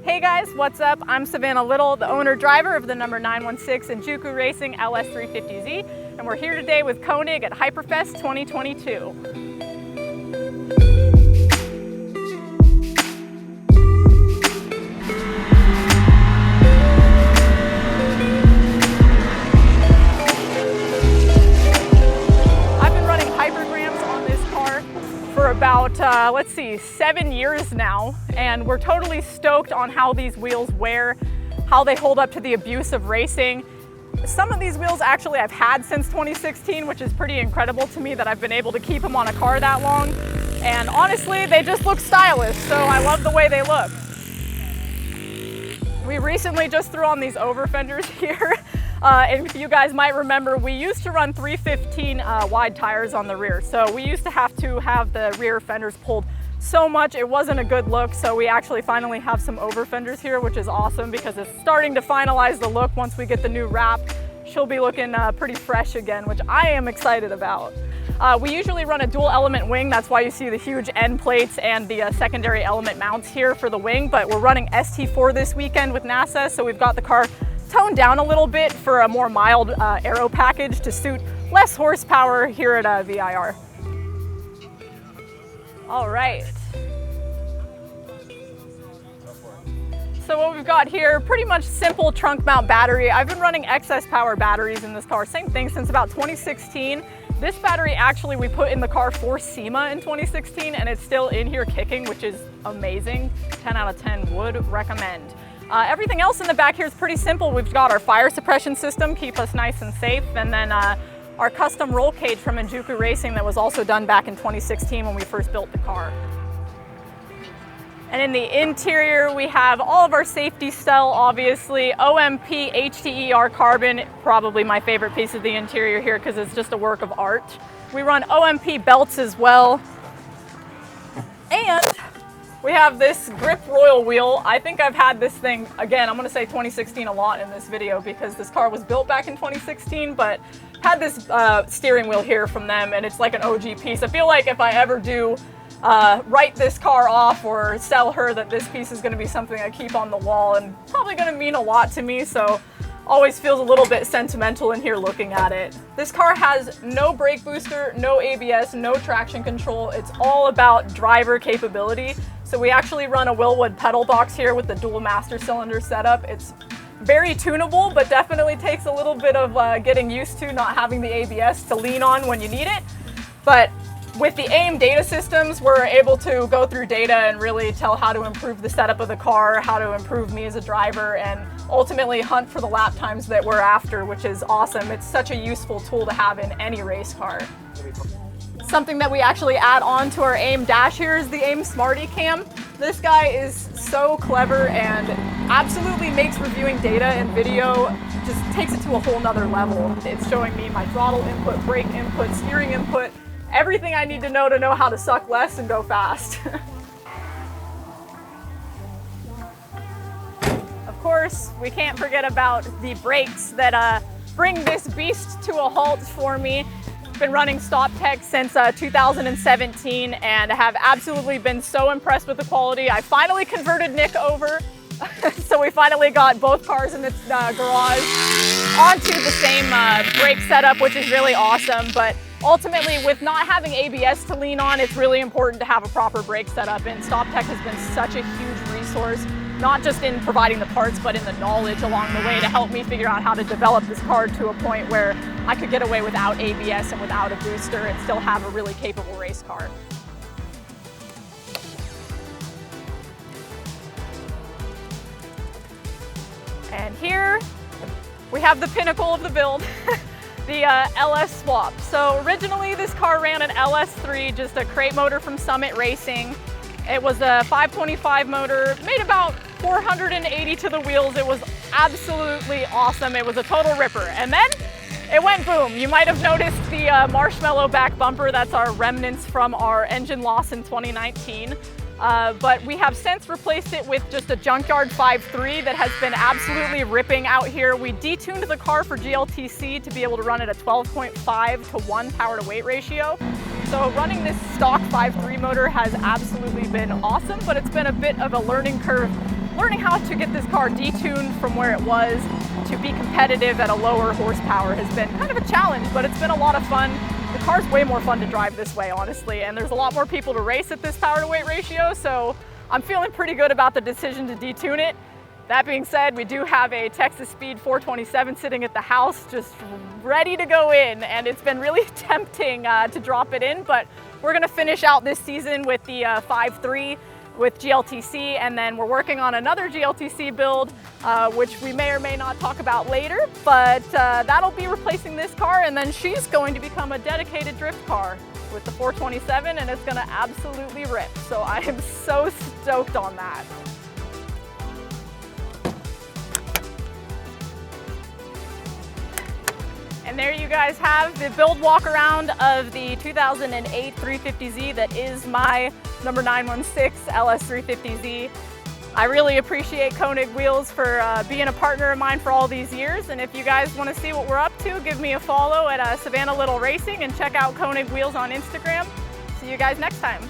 Hey guys, what's up? I'm Savanna Little, the owner-driver of the number 916 Injuku Racing LS 350Z, and we're here today with Konig at HyperFest 2022. For about, let's see, 7 years now, and we're totally stoked on how these wheels wear, how they hold up to the abuse of racing. Some of these wheels actually I've had since 2016, which is pretty incredible to me that I've been able to keep them on a car that long. And honestly, they just look stylish, so I love the way they look. We recently just threw on these over fenders here. And if you guys might remember, we used to run 315 wide tires on the rear. So we used to have the rear fenders pulled so much, it wasn't a good look. So we actually finally have some over fenders here, which is awesome because it's starting to finalize the look. Once we get the new wrap, she'll be looking pretty fresh again, which I am excited about. We usually run a dual element wing. That's why you see the huge end plates and the secondary element mounts here for the wing. But we're running ST4 this weekend with NASA. So we've got the car toned down a little bit for a more mild aero package to suit less horsepower here at VIR. All right. So what we've got here, pretty much simple trunk mount battery. I've been running excess power batteries in this car, same thing since about 2016. This battery actually we put in the car for SEMA in 2016 and it's still in here kicking, which is amazing. 10 out of 10 would recommend. Everything else in the back here is pretty simple. We've got our fire suppression system, keep us nice and safe, and then our custom roll cage from Injuku Racing that was also done back in 2016 when we first built the car. And in the interior, we have all of our safety cell, obviously, OMP HTER carbon, probably my favorite piece of the interior here because it's just a work of art. We run OMP belts as well. And we have this grip royal wheel. I think I've had this thing, again, I'm gonna say 2016 a lot in this video because this car was built back in 2016, but had this steering wheel here from them and it's like an OG piece. I feel like if I ever do write this car off or sell her, that this piece is gonna be something I keep on the wall and probably gonna mean a lot to me, so always feels a little bit sentimental in here looking at it. This car has no brake booster, no ABS, no traction control. It's all about driver capability. So we actually run a Wilwood pedal box here with the dual master cylinder setup. It's very tunable, but definitely takes a little bit of getting used to not having the ABS to lean on when you need it. But with the AIM data systems, we're able to go through data and really tell how to improve the setup of the car, how to improve me as a driver, and ultimately hunt for the lap times that we're after, which is awesome. It's such a useful tool to have in any race car. Something that we actually add on to our AIM dash here is the AIM Smarty Cam. This guy is so clever and absolutely makes reviewing data and video, just takes it to a whole nother level. It's showing me my throttle input, brake input, steering input, everything I need to know how to suck less and go fast. Of course, we can't forget about the brakes that bring this beast to a halt for me. Been running StopTech since 2017 and have absolutely been so impressed with the quality. I finally converted Nick over, so we finally got both cars in the garage onto the same brake setup, which is really awesome. But ultimately, with not having ABS to lean on, it's really important to have a proper brake setup, and StopTech has been such a huge resource, not just in providing the parts, but in the knowledge along the way to help me figure out how to develop this car to a point where I could get away without ABS and without a booster and still have a really capable race car. And here we have the pinnacle of the build, the LS Swap. So originally this car ran an LS3, just a crate motor from Summit Racing. It was a 525 motor, made about 480 to the wheels. It was absolutely awesome. It was a total ripper. And then it went boom. You might have noticed the marshmallow back bumper. That's our remnants from our engine loss in 2019. But we have since replaced it with just a junkyard 5.3 that has been absolutely ripping out here. We detuned the car for GLTC to be able to run at a 12.5 to 1 power to weight ratio. So running this stock 5.3 motor has absolutely been awesome, but it's been a bit of a learning curve learning how to get this car detuned from where it was to be competitive at a lower horsepower has been kind of a challenge, but it's been a lot of fun. The car's way more fun to drive this way, honestly, and there's a lot more people to race at this power to weight ratio, so I'm feeling pretty good about the decision to detune it. That being said, we do have a Texas Speed 427 sitting at the house just ready to go in, and it's been really tempting to drop it in, but we're gonna finish out this season with the 5.3 with GLTC, and then we're working on another GLTC build, which we may or may not talk about later, but that'll be replacing this car, and then she's going to become a dedicated drift car with the 427, and it's gonna absolutely rip. So I am so stoked on that. And there you guys have the build walk around of the 2008 350Z that is my number 916 LS 350Z. I really appreciate Konig Wheels for being a partner of mine for all these years. And if you guys want to see what we're up to, give me a follow at Savanna Little Racing and check out Konig Wheels on Instagram. See you guys next time.